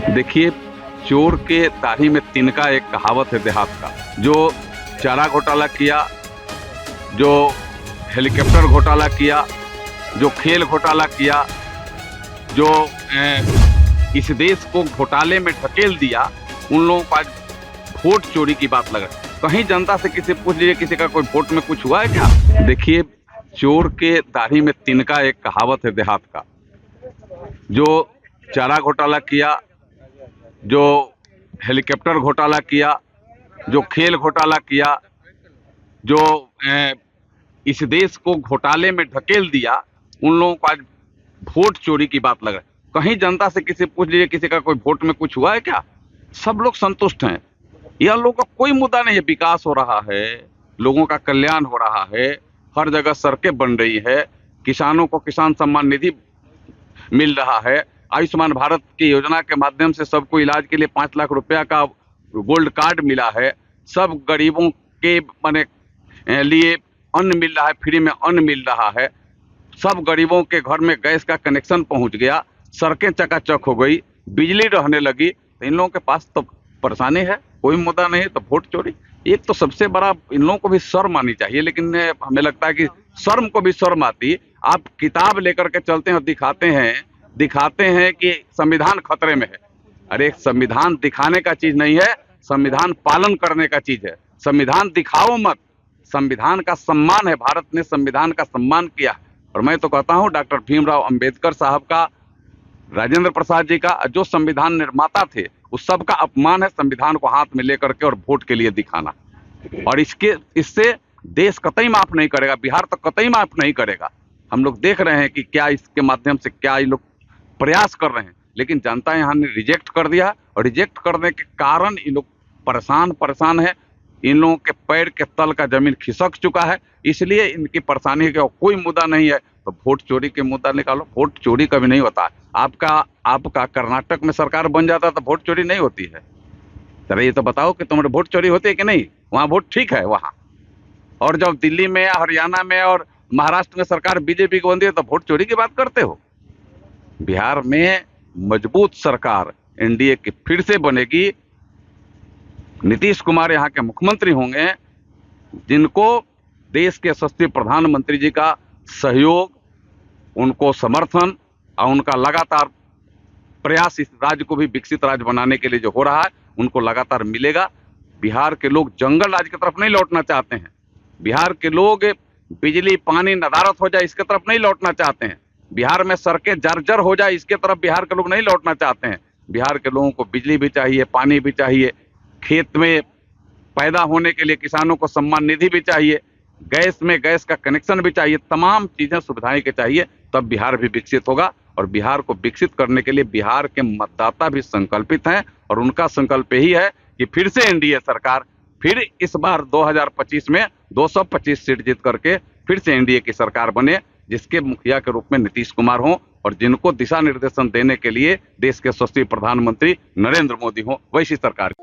देखिए, चोर के दाढ़ी में तिनका एक कहावत है देहात का। जो चारा घोटाला किया, जो हेलीकॉप्टर घोटाला किया, जो खेल घोटाला किया, जो इस देश को घोटाले में ढकेल दिया, उन लोगों का वोट चोरी की बात लगा। कहीं जनता से किसी पूछ लीजिए, किसी का कोई वोट में कुछ हुआ है क्या? देखिए, चोर के दाढ़ी में तिनका एक कहावत है देहात का। जो चारा घोटाला किया, जो हेलीकॉप्टर घोटाला किया, जो खेल घोटाला किया, जो इस देश को घोटाले में ढकेल दिया, उन लोगों का वोट चोरी की बात लगा। कहीं जनता से किसी पूछ लीजिए, किसी का कोई वोट में कुछ हुआ है क्या? सब लोग संतुष्ट हैं। यह लोगों का कोई मुद्दा नहीं है। विकास हो रहा है, लोगों का कल्याण हो रहा है, हर जगह सड़कें बन रही है, किसानों को किसान सम्मान निधि मिल रहा है, आयुष्मान भारत की योजना के माध्यम से सबको इलाज के लिए 5 लाख रुपया का गोल्ड कार्ड मिला है, सब गरीबों के लिए अन्न मिल रहा है, फ्री में अन्न मिल रहा है, सब गरीबों के घर में गैस का कनेक्शन पहुंच गया, सड़कें चकाचक हो गई, बिजली रहने लगी। तो इन लोगों के पास तो परेशानी है, कोई मुद्दा नहीं है, तो वोट चोरी। एक तो सबसे बड़ा, इन लोगों को भी शर्म आनी चाहिए, लेकिन हमें लगता है कि शर्म को भी शर्म आती। आप किताब लेकर के चलते हैं और दिखाते हैं कि संविधान खतरे में है। अरे, संविधान दिखाने का चीज नहीं है, संविधान पालन करने का चीज है। संविधान दिखाओ मत, संविधान का सम्मान है। भारत ने संविधान का सम्मान किया। और मैं तो कहता हूं, डॉक्टर भीमराव अंबेडकर साहब का, राजेंद्र प्रसाद जी का, जो संविधान निर्माता थे, उस सब का अपमान है संविधान को हाथ में लेकर के और वोट के लिए दिखाना। और इससे देश कतई माफ नहीं करेगा, बिहार तो कतई माफ नहीं करेगा। हम लोग देख रहे हैं कि क्या इसके माध्यम से क्या ये लोग प्रयास कर रहे हैं, लेकिन जनता यहाँ ने रिजेक्ट कर दिया। और रिजेक्ट करने के कारण ये लोग परेशान है। इन लोगों के पैर के तल का जमीन खिसक चुका है, इसलिए इनकी परेशानी का कोई मुद्दा नहीं है। तो वोट चोरी के मुद्दा निकालो। वोट चोरी कभी नहीं होता। आपका कर्नाटक में सरकार बन जाता तो वोट चोरी नहीं होती है। चलो ये तो बताओ कि तुम्हारे वोट चोरी होती है कि नहीं? वहाँ वोट ठीक है वहाँ। और जब दिल्ली में, हरियाणा में और महाराष्ट्र में सरकार बीजेपी की बनती है तो वोट चोरी की बात करते हो। बिहार में मजबूत सरकार एनडीए की फिर से बनेगी। नीतीश कुमार यहाँ के मुख्यमंत्री होंगे, जिनको देश के यशस्वी प्रधानमंत्री जी का सहयोग, उनको समर्थन और उनका लगातार प्रयास इस राज्य को भी विकसित राज्य बनाने के लिए जो हो रहा है, उनको लगातार मिलेगा। बिहार के लोग जंगल राज्य की तरफ नहीं लौटना चाहते हैं। बिहार के लोग बिजली, पानी, नदारत हो जाए इसके तरफ नहीं लौटना चाहते हैं। बिहार में सड़कें जर्जर हो जाए इसके तरफ बिहार के लोग नहीं लौटना चाहते हैं। बिहार के लोगों को बिजली भी चाहिए, पानी भी चाहिए, खेत में पैदा होने के लिए किसानों को सम्मान निधि भी चाहिए, गैस का कनेक्शन भी चाहिए, तमाम चीजें सुविधाएं के चाहिए, तब बिहार भी विकसित होगा। और बिहार को विकसित करने के लिए बिहार के मतदाता भी संकल्पित हैं। और उनका संकल्प यही है कि फिर से एनडीए सरकार, फिर इस बार 2025 में 225 सीट जीत करके फिर से एनडीए की सरकार बने, जिसके मुखिया के रूप में नीतीश कुमार हों और जिनको दिशा निर्देशन देने के लिए देश के यशस्वी प्रधानमंत्री नरेंद्र मोदी हों, वैसी सरकार।